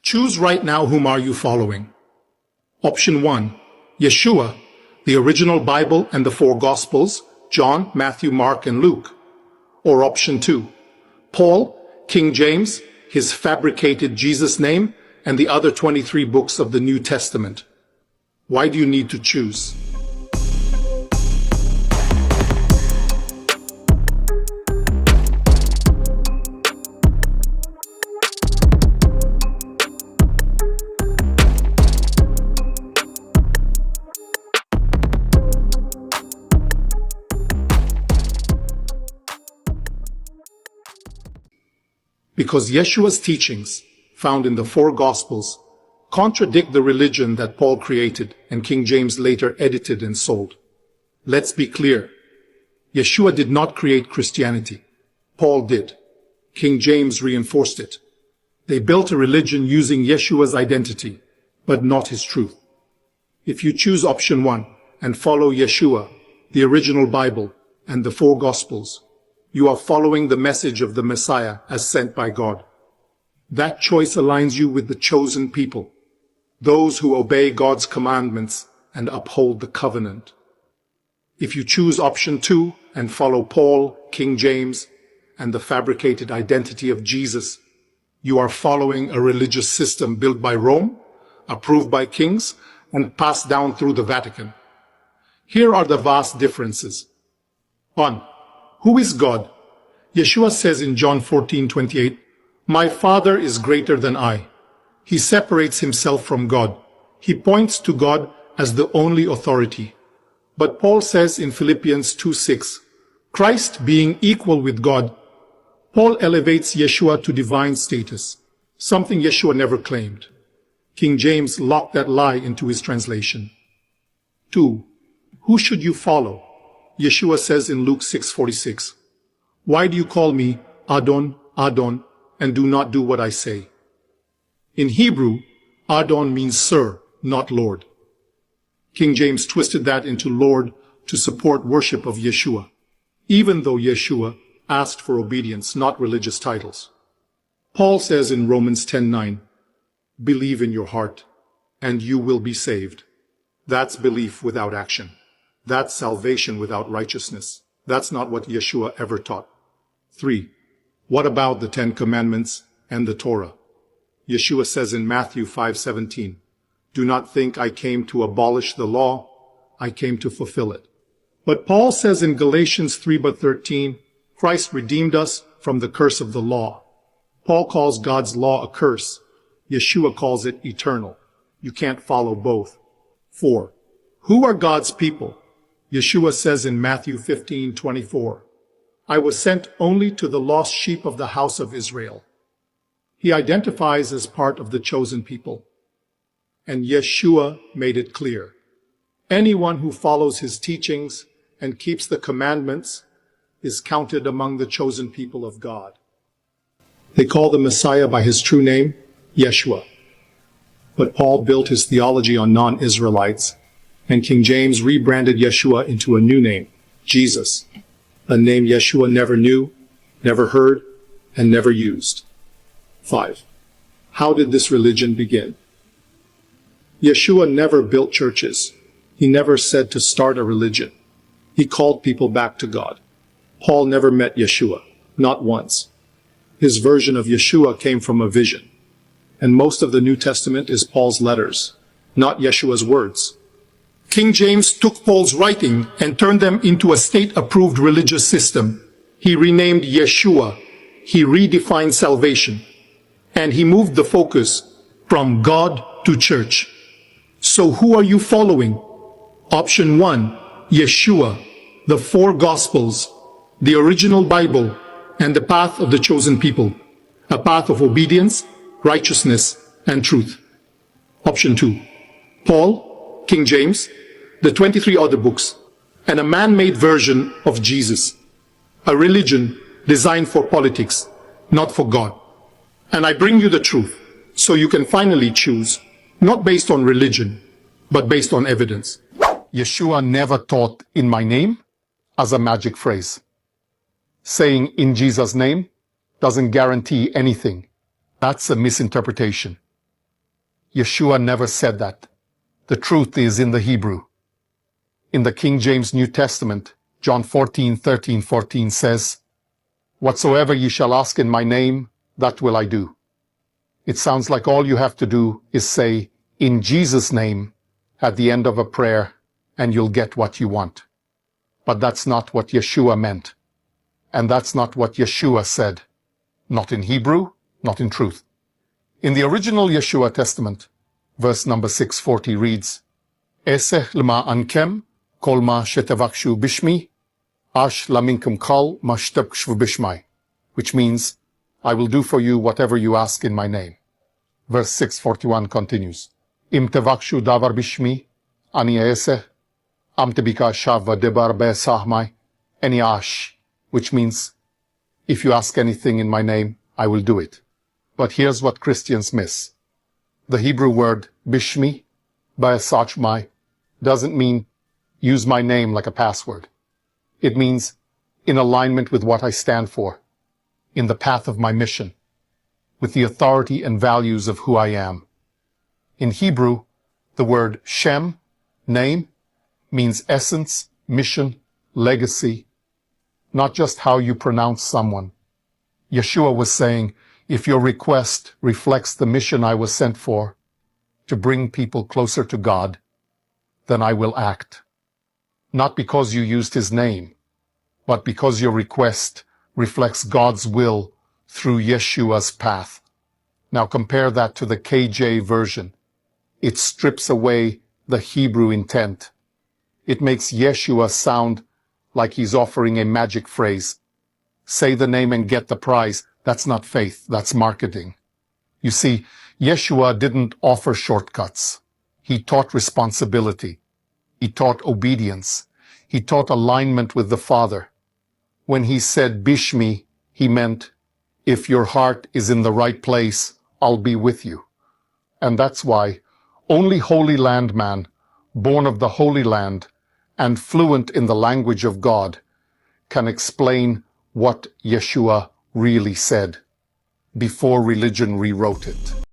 Choose right now whom are you following. Option 1, Yeshua, the original Bible and the four Gospels, John, Matthew, Mark, and Luke. Or option 2, Paul, King James, his fabricated Jesus name, and the other 23 books of the New Testament. Why do you need to choose? Because Yeshua's teachings, found in the four Gospels, contradict the religion that Paul created and King James later edited and sold. Let's be clear. Yeshua did not create Christianity. Paul did. King James reinforced it. They built a religion using Yeshua's identity, but not his truth. If you choose option 1 and follow Yeshua, the original Bible, and the four Gospels, you are following the message of the Messiah as sent by God. That choice aligns you with the chosen people, those who obey God's commandments and uphold the covenant. If you choose option 2 and follow Paul, King James, and the fabricated identity of Jesus, you are following a religious system built by Rome, approved by kings, and passed down through the Vatican. Here are the vast differences. 1. Who is God? Yeshua says in John 14:28, "My Father is greater than I." He separates himself from God. He points to God as the only authority. But Paul says in Philippians 2:6, Christ being equal with God, Paul elevates Yeshua to divine status, something Yeshua never claimed. King James locked that lie into his translation. 2. Who should you follow? Yeshua says in Luke 6:46, "Why do you call me Adon, Adon, and do not do what I say?" In Hebrew, Adon means sir, not Lord. King James twisted that into Lord to support worship of Yeshua, even though Yeshua asked for obedience, not religious titles. Paul says in Romans 10:9, "Believe in your heart, and you will be saved." That's belief without action. That's salvation without righteousness. That's not what Yeshua ever taught. 3. What about the 10 Commandments and the Torah? Yeshua says in Matthew 5:17, "Do not think I came to abolish the law. I came to fulfill it." But Paul says in Galatians 3:13, Christ redeemed us from the curse of the law. Paul calls God's law a curse. Yeshua calls it eternal. You can't follow both. 4. Who are God's people? Yeshua says in Matthew 15:24, "I was sent only to the lost sheep of the house of Israel." He identifies as part of the chosen people. And Yeshua made it clear. Anyone who follows his teachings and keeps the commandments is counted among the chosen people of God. They call the Messiah by his true name, Yeshua. But Paul built his theology on non-Israelites, and King James rebranded Yeshua into a new name, Jesus, a name Yeshua never knew, never heard, and never used. 5. How did this religion begin? Yeshua never built churches. He never said to start a religion. He called people back to God. Paul never met Yeshua, not once. His version of Yeshua came from a vision. And most of the New Testament is Paul's letters, not Yeshua's words. King James took Paul's writing and turned them into a state-approved religious system. He renamed Yeshua. He redefined salvation. And he moved the focus from God to church. So who are you following? Option 1, Yeshua, the four Gospels, the original Bible, and the path of the chosen people, a path of obedience, righteousness, and truth. Option 2, Paul, King James, the 23 other books, and a man-made version of Jesus, a religion designed for politics, not for God. And I bring you the truth, so you can finally choose, not based on religion, but based on evidence. Yeshua never taught "in my name" as a magic phrase. Saying "in Jesus' name" doesn't guarantee anything. That's a misinterpretation. Yeshua never said that. The truth is in the Hebrew. In the King James New Testament, John 14:13-14 says, "Whatsoever ye shall ask in my name, that will I do." It sounds like all you have to do is say, "In Jesus' name," at the end of a prayer, and you'll get what you want. But that's not what Yeshua meant. And that's not what Yeshua said. Not in Hebrew, not in truth. In the original Yeshua Testament, verse number 640 reads, "Eseh lema ankem, kol ma shetavakshu bishmi, ash laminkum kal ma shtavkshu bishmai," which means, "I will do for you whatever you ask in my name." Verse 641 continues, "Im tevakshu davar bishmi, ani eseh, am tebika shava debar be'sahmai, ani ash," which means, "If you ask anything in my name, I will do it." But here's what Christians miss. The Hebrew word bishmi, be'sachmai, doesn't mean use my name like a password. It means in alignment with what I stand for, in the path of my mission, with the authority and values of who I am. In Hebrew, the word Shem, name, means essence, mission, legacy, not just how you pronounce someone. Yeshua was saying, if your request reflects the mission I was sent for, to bring people closer to God, then I will act. Not because you used his name, but because your request reflects God's will through Yeshua's path. Now compare that to the KJ version. It strips away the Hebrew intent. It makes Yeshua sound like he's offering a magic phrase. Say the name and get the prize. That's not faith, that's marketing. You see, Yeshua didn't offer shortcuts. He taught responsibility. He taught obedience. He taught alignment with the Father. When he said Bishmi, he meant, if your heart is in the right place, I'll be with you. And that's why only Holy Land man, born of the Holy Land, and fluent in the language of God, can explain what Yeshua really said before religion rewrote it.